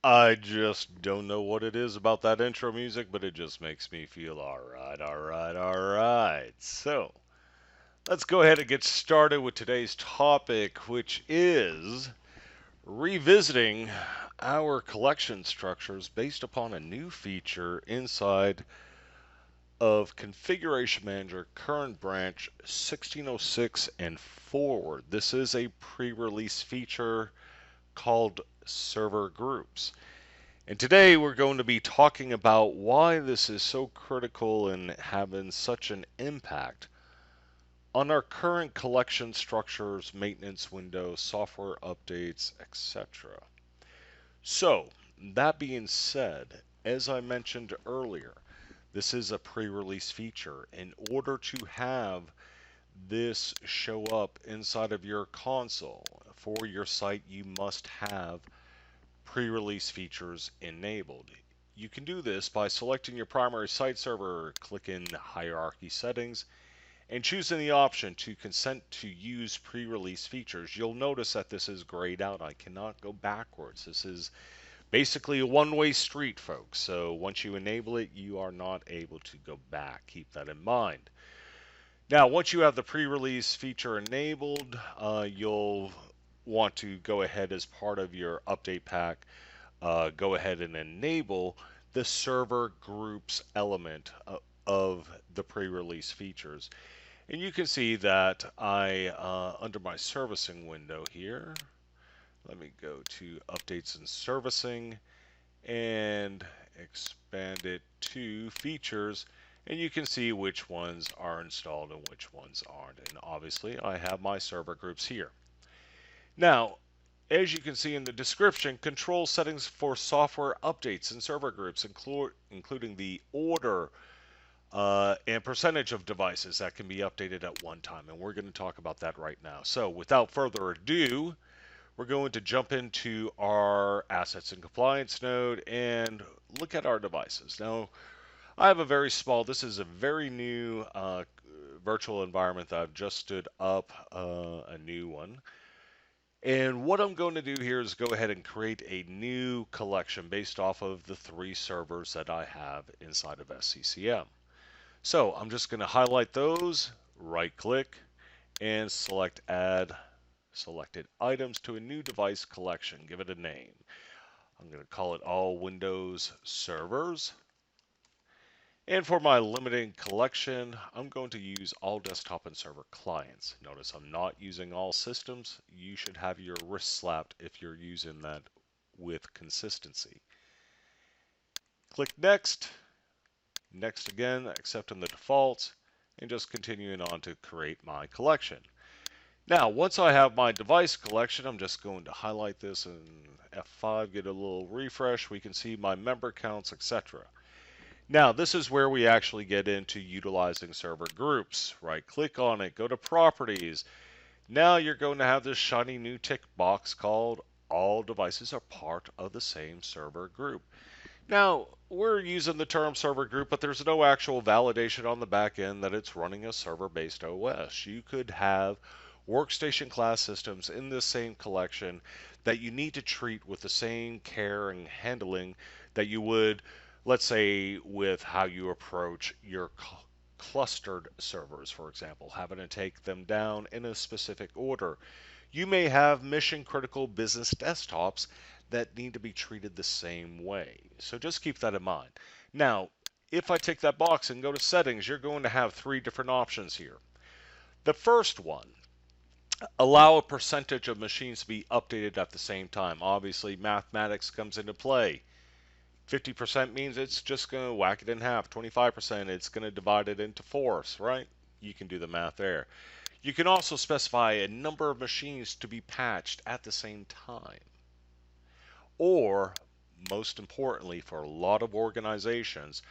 I just don't know what it is about that intro music, but it just makes me feel alright. So, let's go ahead and get started with today's topic, which is revisiting our collection structures based upon a new feature inside of Configuration Manager current branch 1606 and forward. This is a pre-release feature called server groups. And today we're going to be talking about why this is so critical and having such an impact on our current collection structures, maintenance windows, software updates, etc. So, that being said, as I mentioned earlier, this is a pre-release feature. In order to have this show up inside of your console for your site, you must have pre-release features enabled. You can do this by selecting your primary site server, clicking Hierarchy Settings, and choosing the option to consent to use pre-release features. You'll notice that this is grayed out. I cannot go backwards. This is basically a one-way street, folks. So once you enable it, you are not able to go back. Keep that in mind. Now, once you have the pre-release feature enabled, you'll want to go ahead as part of your update pack, go ahead and enable the server groups element of the pre-release features. And you can see that under my servicing window here, let me go to updates and servicing and expand it to features, and you can see which ones are installed and which ones aren't. And obviously I have my server groups here. Now, as you can see in the description, control settings for software updates and server groups, including the order and percentage of devices that can be updated at one time. And we're going to talk about that right now. So without further ado, we're going to jump into our assets and compliance node and look at our devices. Now, I have a very small, this is a very new virtual environment that I've just stood up a new one. And what I'm going to do here is go ahead and create a new collection based off of the 3 servers that I have inside of SCCM. So I'm just going to highlight those, right click, and select add selected items to a new device collection. Give it a name. I'm going to call it all Windows servers. And for my limited collection, I'm going to use all desktop and server clients. Notice I'm not using all systems. You should have your wrist slapped if you're using that with consistency. Click next. Next again, accepting the defaults, and just continuing on to create my collection. Now, once I have my device collection, I'm just going to highlight this and F5, get a little refresh. We can see my member counts, etc. Now, this is where we actually get into utilizing server groups. Right click on it, go to properties. Now you're going to have this shiny new tick box called all devices are part of the same server group. Now, we're using the term server group, but there's no actual validation on the back end that it's running a server-based OS. You could have workstation class systems in this same collection that you need to treat with the same care and handling that you would, let's say, with how you approach your clustered servers, for example, having to take them down in a specific order. You may have mission critical business desktops that need to be treated the same way. So just keep that in mind. Now, if I tick that box and go to settings, you're going to have 3 different options here. The first one, allow a percentage of machines to be updated at the same time. Obviously, mathematics comes into play. 50% means it's just going to whack it in half. 25%, it's going to divide it into fourths, right? You can do the math there. You can also specify a number of machines to be patched at the same time. Or, most importantly, for a lot of organizations,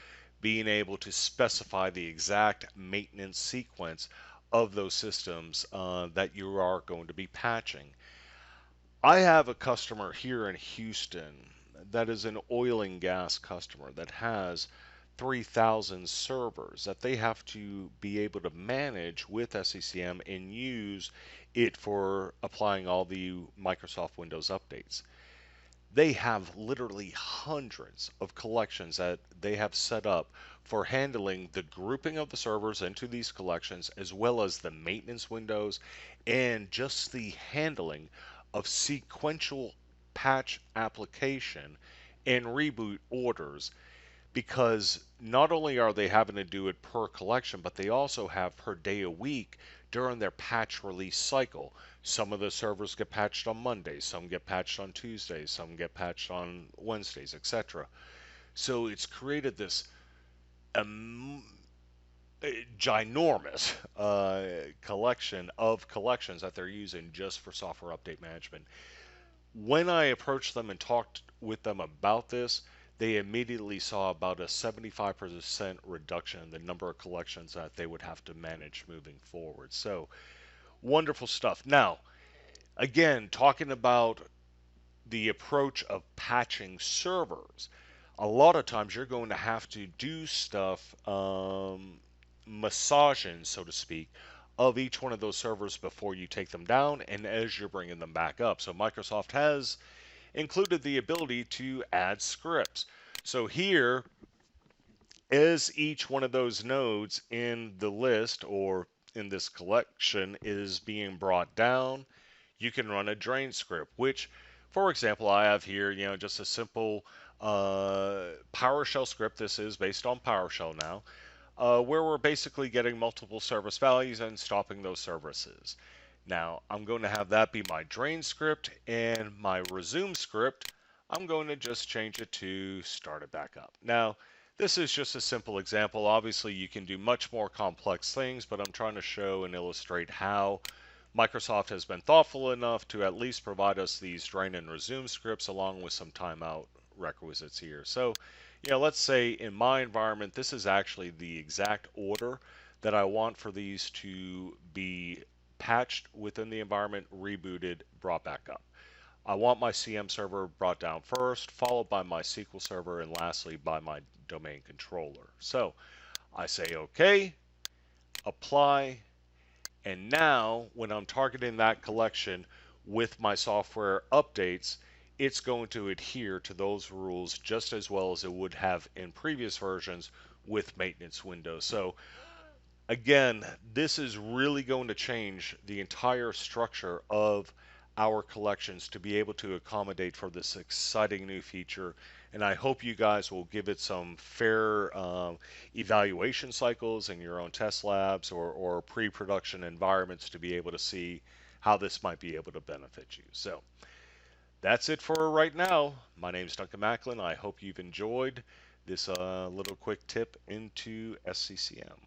being able to specify the exact maintenance sequence of those systems that you are going to be patching. I have a customer here in Houston that is an oil and gas customer that has 3,000 servers that they have to be able to manage with SCCM and use it for applying all the Microsoft Windows updates. They have literally hundreds of collections that they have set up for handling the grouping of the servers into these collections, as well as the maintenance windows and just the handling of sequential patch application and reboot orders, because not only are they having to do it per collection, but they also have per day a week during their patch release cycle. Some of the servers get patched on Mondays, some get patched on Tuesdays, some get patched on Wednesdays, etc. So it's created this um, ginormous collection of collections that they're using just for software update management. When I approached them and talked with them about this, they immediately saw about a 75% reduction in the number of collections that they would have to manage moving forward. So, wonderful stuff. Now, again, talking about the approach of patching servers, a lot of times you're going to have to do stuff, massaging, so to speak, of each one of those servers before you take them down and as you're bringing them back up. So Microsoft has included the ability to add scripts. So here is each one of those nodes in the list or in this collection is being brought down. You can run a drain script, which, for example, I have here, just a simple PowerShell script. This is based on PowerShell now, where we're basically getting multiple service values and stopping those services. Now, I'm going to have that be my drain script, and my resume script, I'm going to just change it to start it back up. Now, this is just a simple example. Obviously, you can do much more complex things, but I'm trying to show and illustrate how Microsoft has been thoughtful enough to at least provide us these drain and resume scripts along with some timeout requisites here. So, let's say in my environment, this is actually the exact order that I want for these to be patched within the environment, rebooted, brought back up. I want my CM server brought down first, followed by my SQL server, and lastly by my domain controller. So I say OK, apply, and now when I'm targeting that collection with my software updates, it's going to adhere to those rules just as well as it would have in previous versions with maintenance windows. So again, this is really going to change the entire structure of our collections to be able to accommodate for this exciting new feature. And I hope you guys will give it some fair evaluation cycles in your own test labs or pre-production environments to be able to see how this might be able to benefit you. So that's it for right now. My name is Duncan Macklin. I hope you've enjoyed this little quick tip into SCCM.